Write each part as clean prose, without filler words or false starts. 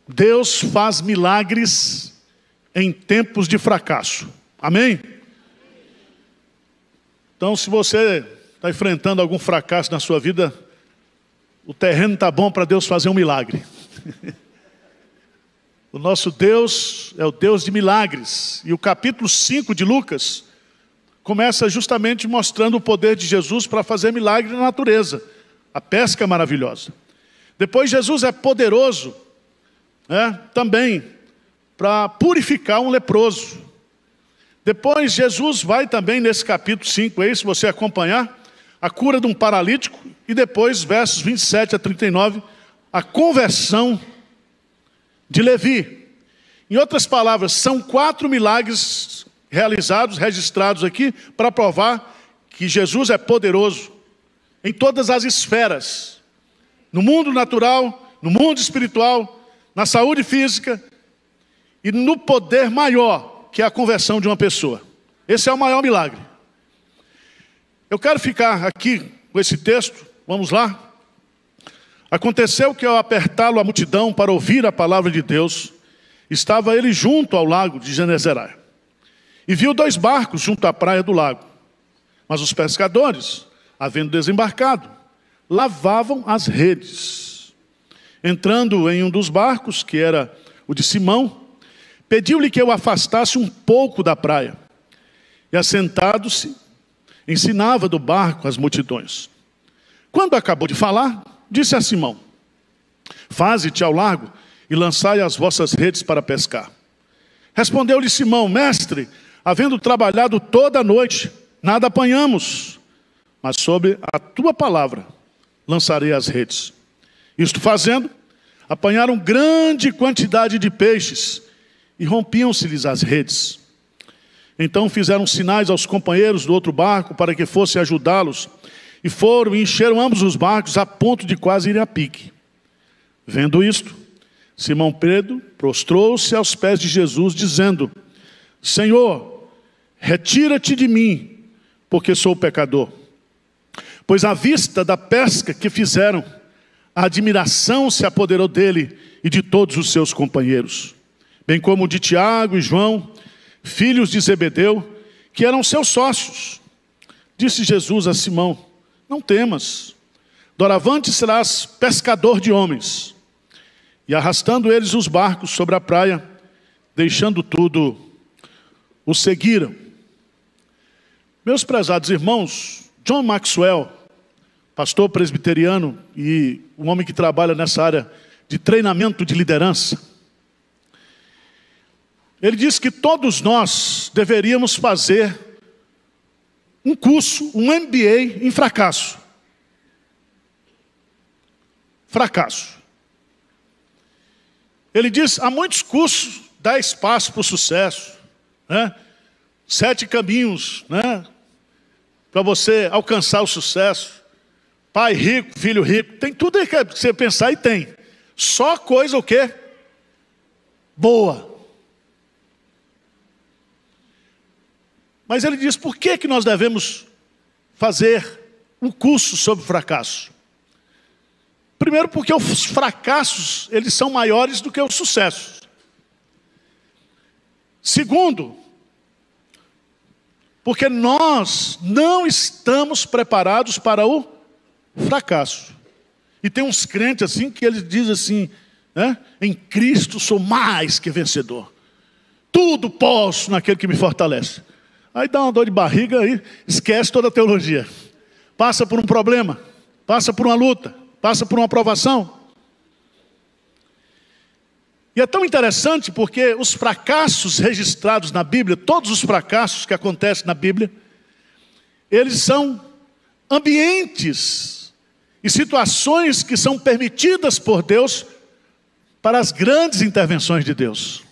Deus faz milagres em tempos de fracasso. Amém? Então, se você está enfrentando algum fracasso na sua vida, o terreno está bom para Deus fazer um milagre. O nosso Deus é o Deus de milagres. E o capítulo 5 de Lucas começa justamente mostrando o poder de Jesus para fazer milagre na natureza. A pesca maravilhosa. Depois Jesus é poderoso, também para purificar um leproso. Depois Jesus vai também nesse capítulo 5, aí, se você acompanhar, a cura de um paralítico. E depois, versos 27 a 39, a conversão de Levi. Em outras palavras, são 4 milagres realizados, registrados aqui, para provar que Jesus é poderoso em todas as esferas. No mundo natural, no mundo espiritual, na saúde física e no poder maior, que é a conversão de uma pessoa. Esse é o maior milagre. Eu quero ficar aqui com esse texto, vamos lá. Aconteceu que ao apertá-lo a multidão para ouvir a palavra de Deus, estava ele junto ao lago de Genezaré. E viu 2 barcos junto à praia do lago. Mas os pescadores, havendo desembarcado, lavavam as redes. Entrando em um dos barcos, que era o de Simão, pediu-lhe que o afastasse um pouco da praia. E assentado-se, ensinava do barco as multidões. Quando acabou de falar, disse a Simão: faze-te ao largo e lançai as vossas redes para pescar. Respondeu-lhe Simão: mestre, havendo trabalhado toda a noite, nada apanhamos, mas sobre a tua palavra lançarei as redes. Isto fazendo, apanharam grande quantidade de peixes e rompiam-se-lhes as redes. Então fizeram sinais aos companheiros do outro barco para que fossem ajudá-los. E foram e encheram ambos os barcos a ponto de quase irem a pique. Vendo isto, Simão Pedro prostrou-se aos pés de Jesus, dizendo: Senhor, retira-te de mim, porque sou pecador. Pois à vista da pesca que fizeram, a admiração se apoderou dele e de todos os seus companheiros, bem como de Tiago e João, filhos de Zebedeu, que eram seus sócios. Disse Jesus a Simão: não temas, doravante serás pescador de homens. E arrastando eles os barcos sobre a praia, deixando tudo, o seguiram. Meus prezados irmãos, John Maxwell, pastor presbiteriano e um homem que trabalha nessa área de treinamento de liderança, ele diz que todos nós deveríamos fazer um curso, um MBA em fracasso. Fracasso. Ele diz, há muitos cursos, 10 passos para o sucesso, 7 caminhos, para você alcançar o sucesso. Pai rico, filho rico, tem tudo aí que você pensar e tem. Só coisa o quê? Boa. Mas ele diz, por que nós devemos fazer um curso sobre fracasso? Primeiro, porque os fracassos, eles são maiores do que os sucessos. Segundo, porque nós não estamos preparados para o fracasso. E tem uns crentes assim, que eles dizem assim, em Cristo sou mais que vencedor. Tudo posso naquele que me fortalece. Aí dá uma dor de barriga, aí esquece toda a teologia. Passa por um problema, passa por uma luta, passa por uma provação. E é tão interessante porque os fracassos registrados na Bíblia, todos os fracassos que acontecem na Bíblia, eles são ambientes e situações que são permitidas por Deus para as grandes intervenções de Deus.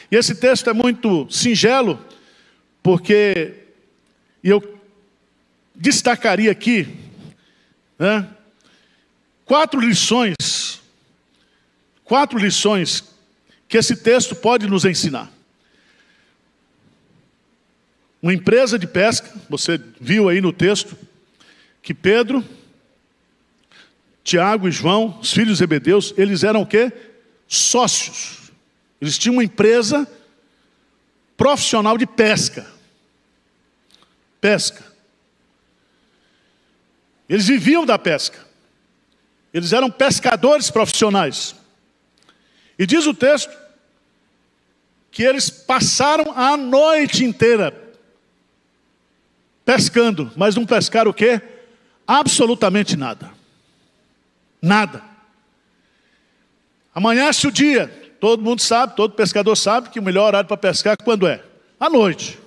E esse texto é muito singelo, porque eu destacaria aqui 4 lições que esse texto pode nos ensinar. Uma empresa de pesca, você viu aí no texto, que Pedro, Tiago e João, os filhos de Zebedeus, eles eram o quê? sócios. Eles tinham uma empresa profissional de pesca. Pesca. Eles viviam da pesca. Eles eram pescadores profissionais. E diz o texto que eles passaram a noite inteira pescando, mas não pescaram o quê? Absolutamente nada. Nada. Amanhece o dia. Todo mundo sabe, todo pescador sabe que o melhor horário para pescar quando é? À noite.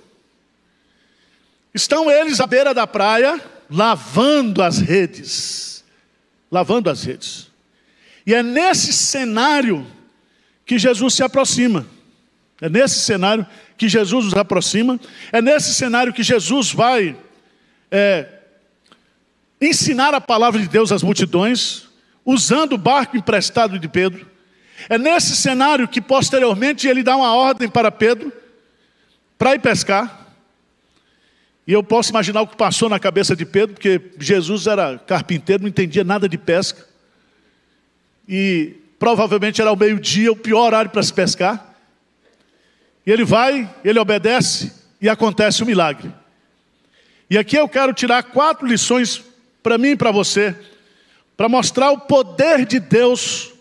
Estão eles à beira da praia, lavando as redes. Lavando as redes. E é nesse cenário que Jesus se aproxima. É nesse cenário que Jesus nos aproxima. É nesse cenário que Jesus vai ensinar a palavra de Deus às multidões, usando o barco emprestado de Pedro. É nesse cenário que posteriormente ele dá uma ordem para Pedro para ir pescar. E eu posso imaginar o que passou na cabeça de Pedro, porque Jesus era carpinteiro, não entendia nada de pesca. E provavelmente era ao meio-dia, o pior horário para se pescar. E ele vai, ele obedece e acontece o milagre. E aqui eu quero tirar 4 lições para mim e para você, para mostrar o poder de Deus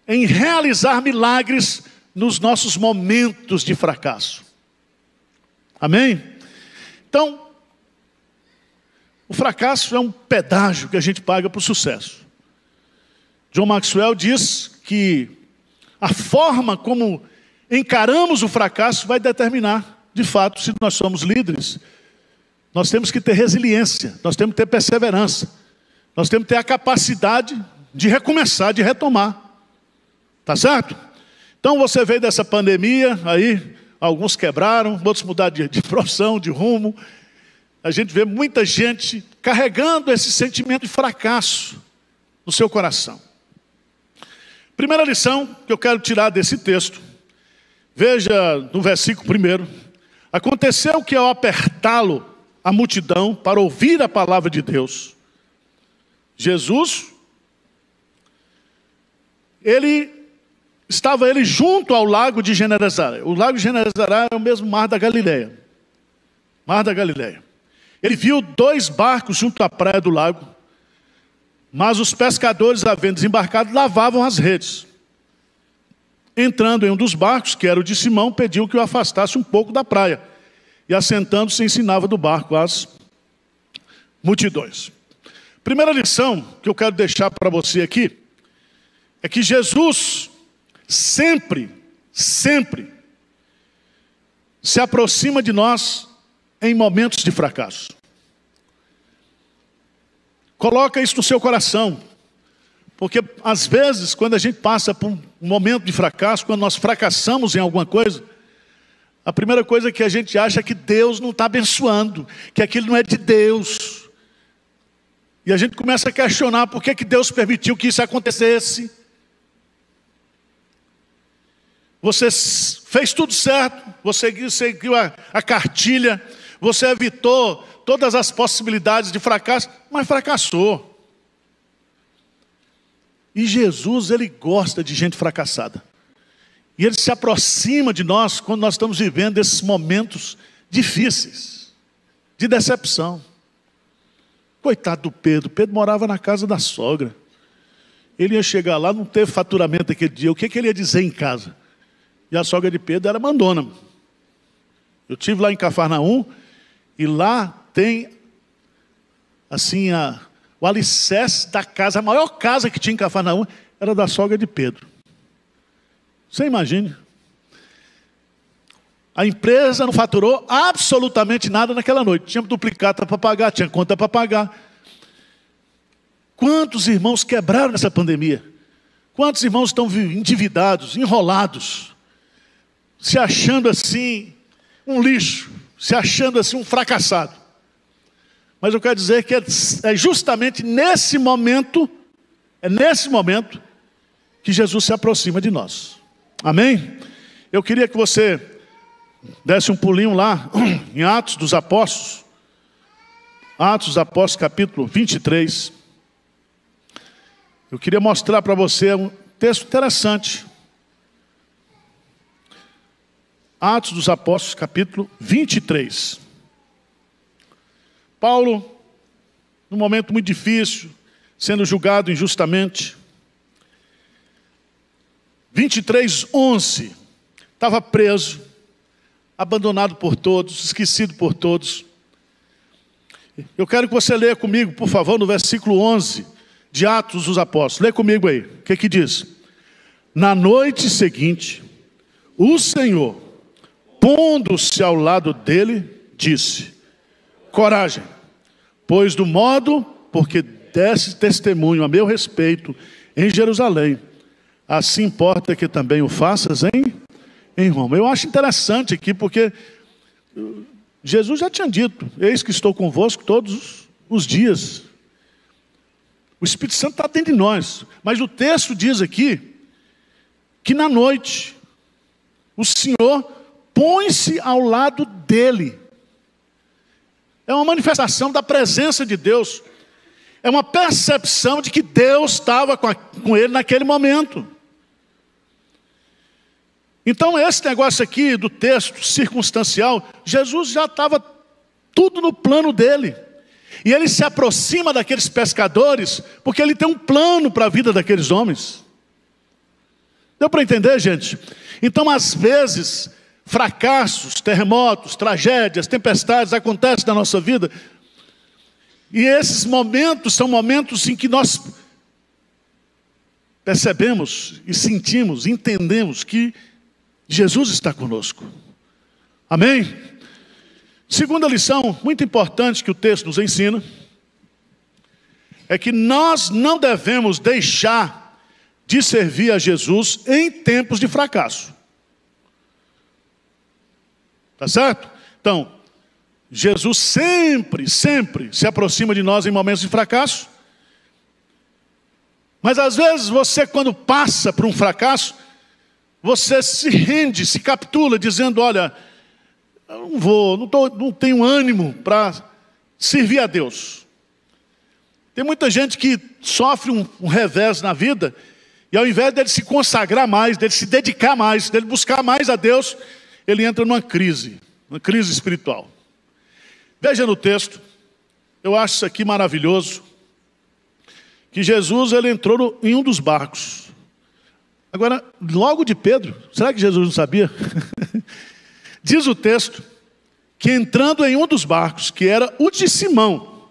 em realizar milagres nos nossos momentos de fracasso. Amém? Então, o fracasso é um pedágio que a gente paga para o sucesso. John Maxwell diz que a forma como encaramos o fracasso vai determinar, de fato, se nós somos líderes. Nós temos que ter resiliência, nós temos que ter perseverança, nós temos que ter a capacidade de recomeçar, de retomar. Tá certo? Então você veio dessa pandemia, aí alguns quebraram, outros mudaram de profissão, de rumo. A gente vê muita gente carregando esse sentimento de fracasso no seu coração. Primeira lição que eu quero tirar desse texto. Veja no versículo 1. Aconteceu que ao apertá-lo a multidão para ouvir a palavra de Deus, Jesus, estava ele junto ao lago de Genezaré. O lago de Genezaré é o mesmo mar da Galileia. Mar da Galileia. Ele viu 2 barcos junto à praia do lago, mas os pescadores, havendo desembarcado, lavavam as redes. Entrando em um dos barcos, que era o de Simão, pediu que o afastasse um pouco da praia. E assentando-se, ensinava do barco às multidões. Primeira lição que eu quero deixar para você aqui, é que Jesus sempre se aproxima de nós em momentos de fracasso. Coloca isso no seu coração, porque às vezes quando a gente passa por um momento de fracasso, quando nós fracassamos em alguma coisa, a primeira coisa que a gente acha é que Deus não está abençoando, que aquilo não é de Deus. E a gente começa a questionar por que Deus permitiu que isso acontecesse. Você fez tudo certo, você seguiu a cartilha, você evitou todas as possibilidades de fracasso, mas fracassou. E Jesus, ele gosta de gente fracassada. E ele se aproxima de nós quando nós estamos vivendo esses momentos difíceis, de decepção. Coitado do Pedro. Pedro morava na casa da sogra. Ele ia chegar lá, não teve faturamento aquele dia. O que ele ia dizer em casa? E a sogra de Pedro era mandona. Eu estive lá em Cafarnaum, e lá tem, assim, o alicerce da casa, a maior casa que tinha em Cafarnaum, era da sogra de Pedro. Você imagine. A empresa não faturou absolutamente nada naquela noite. Tinha duplicata para pagar, tinha conta para pagar. Quantos irmãos quebraram nessa pandemia? Quantos irmãos estão endividados, enrolados, se achando assim um lixo, se achando assim um fracassado? Mas eu quero dizer que é justamente nesse momento, que Jesus se aproxima de nós. Amém? Eu queria que você desse um pulinho lá em Atos dos Apóstolos. Atos dos Apóstolos, capítulo 23. Eu queria mostrar para você Texto interessante. Atos dos Apóstolos, capítulo 23. Paulo, num momento muito difícil, sendo julgado injustamente. 23:11. Estava preso, abandonado por todos, esquecido por todos. Eu quero que você leia comigo, por favor, no versículo 11 de Atos dos Apóstolos. Lê comigo aí. O que diz? Na noite seguinte, o Senhor, pondo-se ao lado dele, disse: coragem, pois do modo porque desse testemunho a meu respeito em Jerusalém, assim importa que também o faças em Roma. Eu acho interessante aqui, porque Jesus já tinha dito: eis que estou convosco todos os dias. O Espírito Santo está dentro de nós. Mas o texto diz aqui que na noite o Senhor põe-se ao lado dele. É uma manifestação da presença de Deus. É uma percepção de que Deus estava com ele naquele momento. Então esse negócio aqui do texto circunstancial, Jesus já estava tudo no plano dele. E ele se aproxima daqueles pescadores, porque ele tem um plano para a vida daqueles homens. Deu para entender, gente? Então às vezes, fracassos, terremotos, tragédias, tempestades acontecem na nossa vida. E esses momentos são momentos em que nós percebemos e sentimos, entendemos que Jesus está conosco. Amém? Segunda lição muito importante que o texto nos ensina é que nós não devemos deixar de servir a Jesus em tempos de fracasso. Tá certo? Então, Jesus sempre se aproxima de nós em momentos de fracasso. Mas às vezes você, quando passa por um fracasso, você se rende, se capitula, dizendo: olha, eu não vou, não tenho ânimo para servir a Deus. Tem muita gente que sofre um revés na vida, e ao invés dele se consagrar mais, dele se dedicar mais, dele buscar mais a Deus, ele entra numa crise espiritual. Veja no texto, eu acho isso aqui maravilhoso, que Jesus ele entrou em um dos barcos. Agora, logo de Pedro, será que Jesus não sabia? Diz o texto que entrando em um dos barcos, que era o de Simão,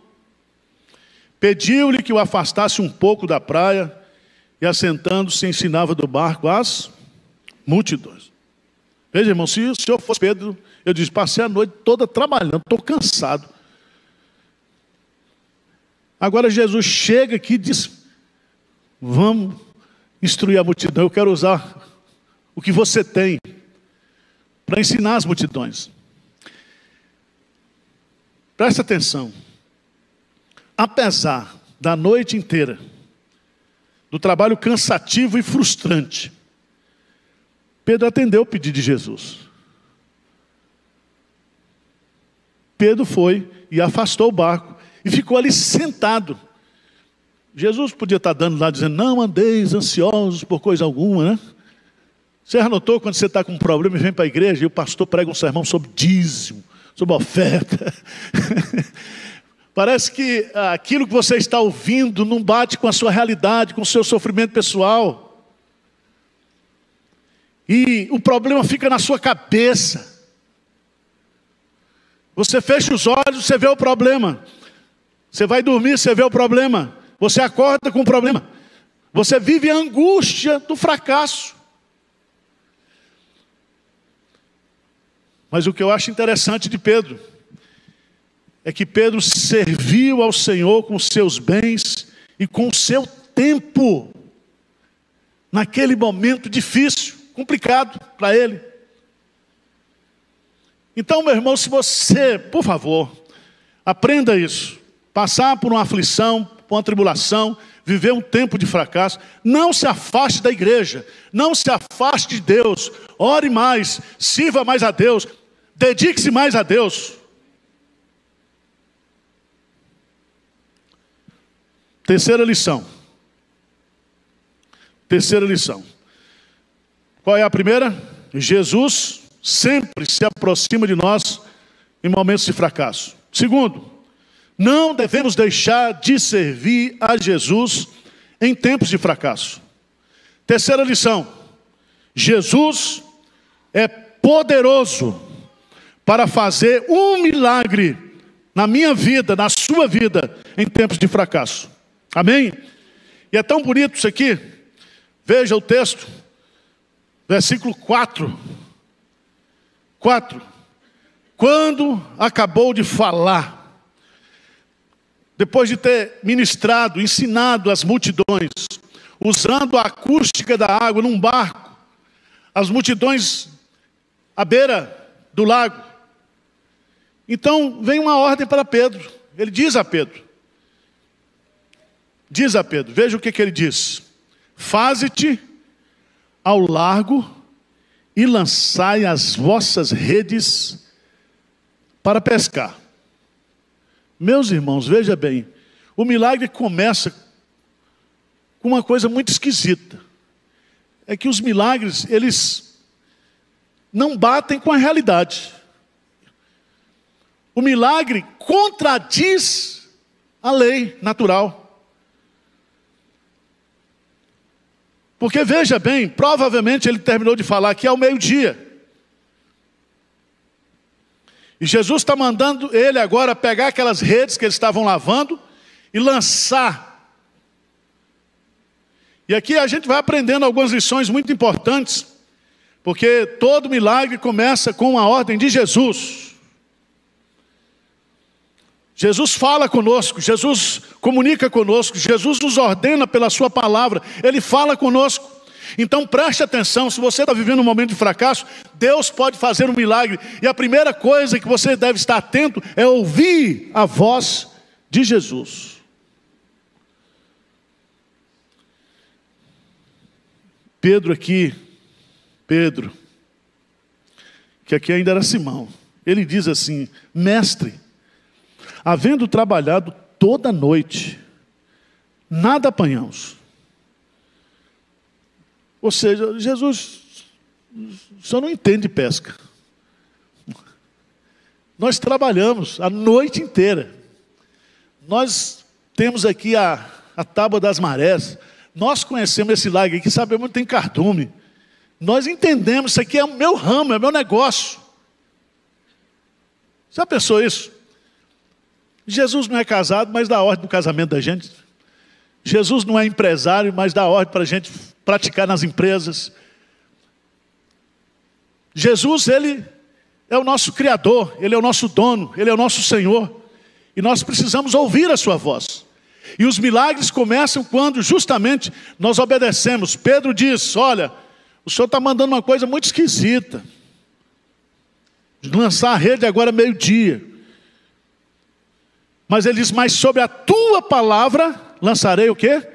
pediu-lhe que o afastasse um pouco da praia, e assentando-se ensinava do barco as multidões. Veja, irmão, se o senhor fosse Pedro, eu disse: passei a noite toda trabalhando, estou cansado. Agora Jesus chega aqui e diz: vamos instruir a multidão, eu quero usar o que você tem para ensinar as multidões. Presta atenção. Apesar da noite inteira, do trabalho cansativo e frustrante, Pedro atendeu o pedido de Jesus. Pedro foi e afastou o barco e ficou ali sentado. Jesus podia estar dando lá, dizendo: não andeis ansiosos por coisa alguma, né? Você já notou quando você está com um problema e vem para a igreja e o pastor prega um sermão sobre dízimo, sobre oferta? Parece que aquilo que você está ouvindo não bate com a sua realidade, com o seu sofrimento pessoal. E o problema fica na sua cabeça. Você fecha os olhos, você vê o problema. Você vai dormir, você vê o problema. Você acorda com o problema. Você vive a angústia do fracasso. Mas o que eu acho interessante de Pedro é que Pedro serviu ao Senhor com os seus bens e com o seu tempo, naquele momento difícil, complicado para ele. Então, meu irmão, se você, por favor, aprenda isso. Passar por uma aflição, por uma tribulação, viver um tempo de fracasso, não se afaste da igreja, não se afaste de Deus, ore mais, sirva mais a Deus, dedique-se mais a Deus. Terceira lição. Terceira lição. Qual é a primeira? Jesus sempre se aproxima de nós em momentos de fracasso. Segundo, não devemos deixar de servir a Jesus em tempos de fracasso. Terceira lição. Jesus é poderoso para fazer um milagre na minha vida, na sua vida, em tempos de fracasso. Amém? E é tão bonito isso aqui. Veja o texto, versículo 4. Quando acabou de falar, depois de ter ministrado, ensinado as multidões, usando a acústica da água num barco, as multidões à beira do lago. Então vem uma ordem para Pedro. Ele diz a Pedro, veja o que ele diz: faze-te ao largo e lançai as vossas redes para pescar. Meus irmãos, veja bem, o milagre começa com uma coisa muito esquisita. É que os milagres, eles não batem com a realidade. O milagre contradiz a lei natural. Porque veja bem, provavelmente ele terminou de falar aqui ao meio-dia. E Jesus está mandando ele agora pegar aquelas redes que eles estavam lavando e lançar. E aqui a gente vai aprendendo algumas lições muito importantes, porque todo milagre começa com a ordem de Jesus. Jesus fala conosco, Jesus comunica conosco, Jesus nos ordena pela sua palavra, Ele fala conosco. Então preste atenção, se você está vivendo um momento de fracasso, Deus pode fazer um milagre. E a primeira coisa que você deve estar atento é ouvir a voz de Jesus. Pedro, que aqui ainda era Simão, ele diz assim: mestre, havendo trabalhado toda a noite, nada apanhamos. Ou seja, Jesus, o senhor não entende pesca. Nós trabalhamos a noite inteira. Nós temos aqui a tábua das marés. Nós conhecemos esse lago aqui, sabemos onde tem cardume. Nós entendemos, isso aqui é o meu ramo, é o meu negócio. Já pensou isso? Jesus não é casado, mas dá ordem para o casamento da gente. Jesus não é empresário, mas dá ordem para a gente praticar nas empresas. Jesus, Ele é o nosso Criador, Ele é o nosso dono, Ele é o nosso Senhor. E nós precisamos ouvir a sua voz. E os milagres começam quando justamente nós obedecemos. Pedro diz: olha, o Senhor está mandando uma coisa muito esquisita. Lançar a rede agora meio-dia. Mas ele diz: mas sobre a tua palavra lançarei o quê?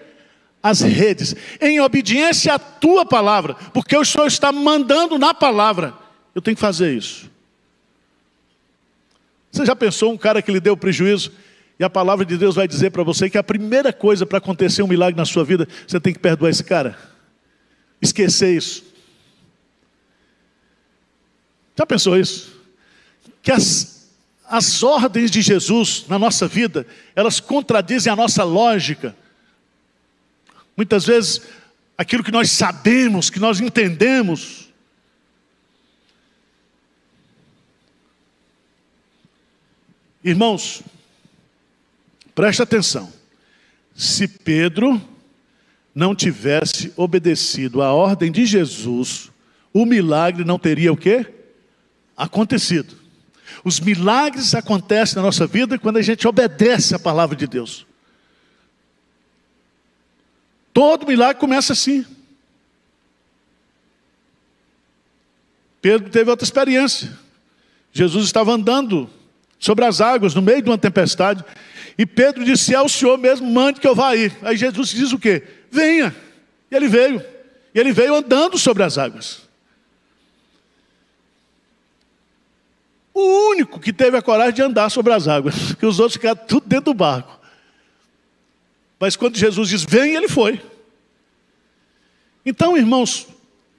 As redes. Em obediência à tua palavra. Porque o Senhor está mandando na palavra. Eu tenho que fazer isso. Você já pensou um cara que lhe deu prejuízo? E a palavra de Deus vai dizer para você que a primeira coisa para acontecer um milagre na sua vida, você tem que perdoar esse cara. Esquecer isso. Já pensou isso? Que as ordens de Jesus na nossa vida, elas contradizem a nossa lógica. Muitas vezes, aquilo que nós sabemos, que nós entendemos. Irmãos, preste atenção. Se Pedro não tivesse obedecido à ordem de Jesus, o milagre não teria o quê? Acontecido. Os milagres acontecem na nossa vida quando a gente obedece à palavra de Deus. Todo milagre começa assim. Pedro teve outra experiência. Jesus estava andando sobre as águas, no meio de uma tempestade, e Pedro disse: é o Senhor mesmo, mande que eu vá aí. Aí Jesus diz o quê? Venha. E ele veio. E ele veio andando sobre as águas. O único que teve a coragem de andar sobre as águas, porque os outros ficaram tudo dentro do barco. Mas quando Jesus diz: vem, ele foi. Então, irmãos,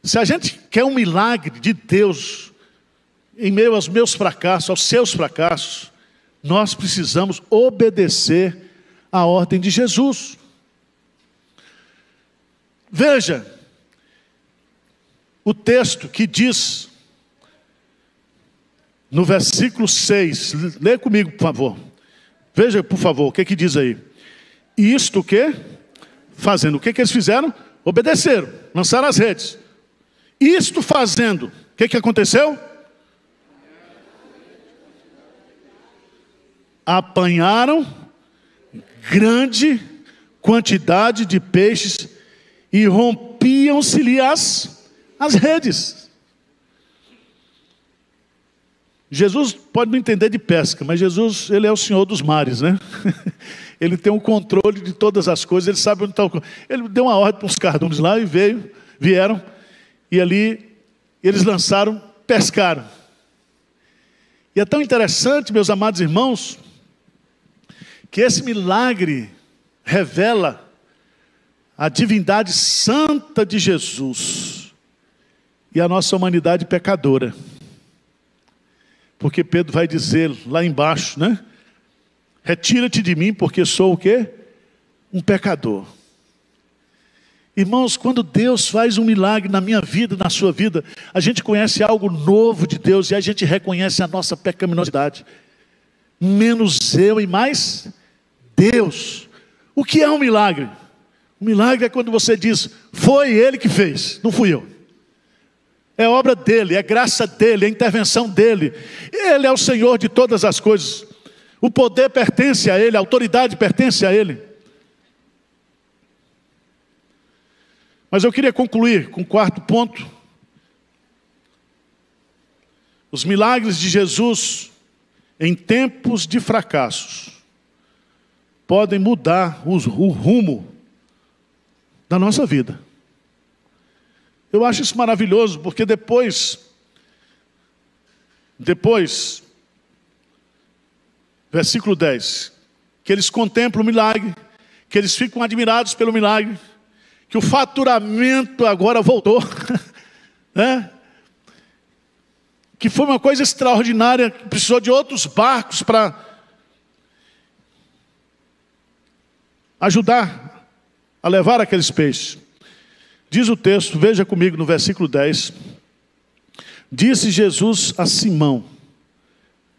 se a gente quer um milagre de Deus, em meio aos meus fracassos, aos seus fracassos, nós precisamos obedecer à ordem de Jesus. Veja, o texto que diz, no versículo 6, lê comigo, por favor. Veja, por favor, o que diz aí? Isto o quê? Fazendo. O que eles fizeram? Obedeceram, lançaram as redes. Isto fazendo. O que aconteceu? Apanharam grande quantidade de peixes e rompiam-se-lhe as redes. Jesus pode não entender de pesca, mas Jesus, ele é o Senhor dos mares, né? Ele tem um controle de todas as coisas, ele sabe onde está o... Ele deu uma ordem para os cardumes lá e vieram, e ali eles lançaram, pescaram. E é tão interessante, meus amados irmãos, que esse milagre revela a divindade santa de Jesus e a nossa humanidade pecadora. Porque Pedro vai dizer lá embaixo, né? Retira-te de mim, porque sou o quê? Um pecador. Irmãos, quando Deus faz um milagre na minha vida, na sua vida, a gente conhece algo novo de Deus e a gente reconhece a nossa pecaminosidade. Menos eu e mais Deus. O que é um milagre? Um milagre é quando você diz, foi Ele que fez, não fui eu. É obra dEle, é graça dEle, é intervenção dEle. Ele é o Senhor de todas as coisas. O poder pertence a Ele, a autoridade pertence a Ele. Mas eu queria concluir com o quarto ponto. Os milagres de Jesus em tempos de fracassos podem mudar o rumo da nossa vida. Eu acho isso maravilhoso, porque depois, versículo 10, que eles contemplam o milagre, que eles ficam admirados pelo milagre, que o faturamento agora voltou, né? Que foi uma coisa extraordinária, que precisou de outros barcos para ajudar a levar aqueles peixes. Diz o texto, veja comigo no versículo 10. Disse Jesus a Simão,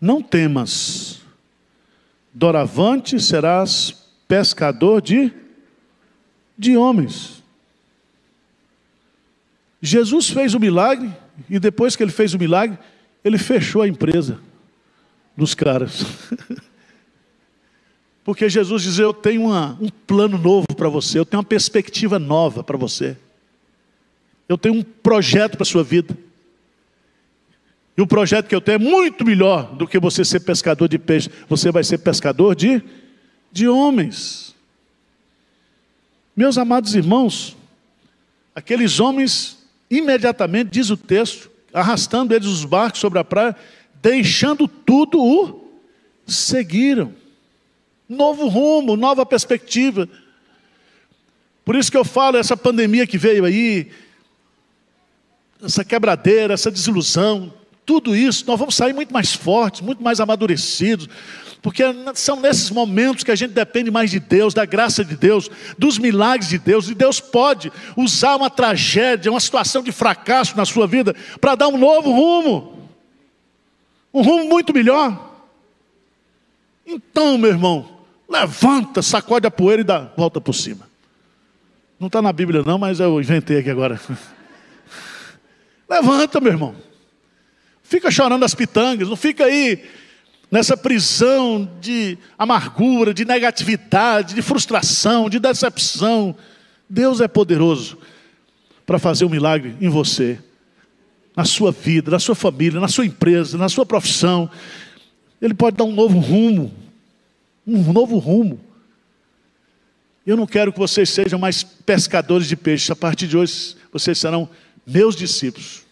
não temas, doravante serás pescador de homens. Jesus fez o milagre, e depois que ele fez o milagre, ele fechou a empresa dos caras. Porque Jesus diz, eu tenho um plano novo para você, eu tenho uma perspectiva nova para você. Eu tenho um projeto para a sua vida. E o projeto que eu tenho é muito melhor do que você ser pescador de peixe. Você vai ser pescador de homens. Meus amados irmãos, aqueles homens, imediatamente, diz o texto, arrastando eles os barcos sobre a praia, deixando tudo, o seguiram. Novo rumo, nova perspectiva. Por isso que eu falo, essa pandemia que veio aí, essa quebradeira, essa desilusão, tudo isso, nós vamos sair muito mais fortes, muito mais amadurecidos, porque são nesses momentos que a gente depende mais de Deus, da graça de Deus, dos milagres de Deus, e Deus pode usar uma tragédia, uma situação de fracasso na sua vida, para dar um novo rumo, um rumo muito melhor. Então, meu irmão, levanta, sacode a poeira e dá volta por cima. Não está na Bíblia não, mas eu inventei aqui agora. Levanta, meu irmão. Fica chorando as pitangas, não fica aí nessa prisão de amargura, de negatividade, de frustração, de decepção. Deus é poderoso para fazer um milagre em você, na sua vida, na sua família, na sua empresa, na sua profissão. Ele pode dar um novo rumo. Um novo rumo. Eu não quero que vocês sejam mais pescadores de peixes. A partir de hoje, vocês serão meus discípulos.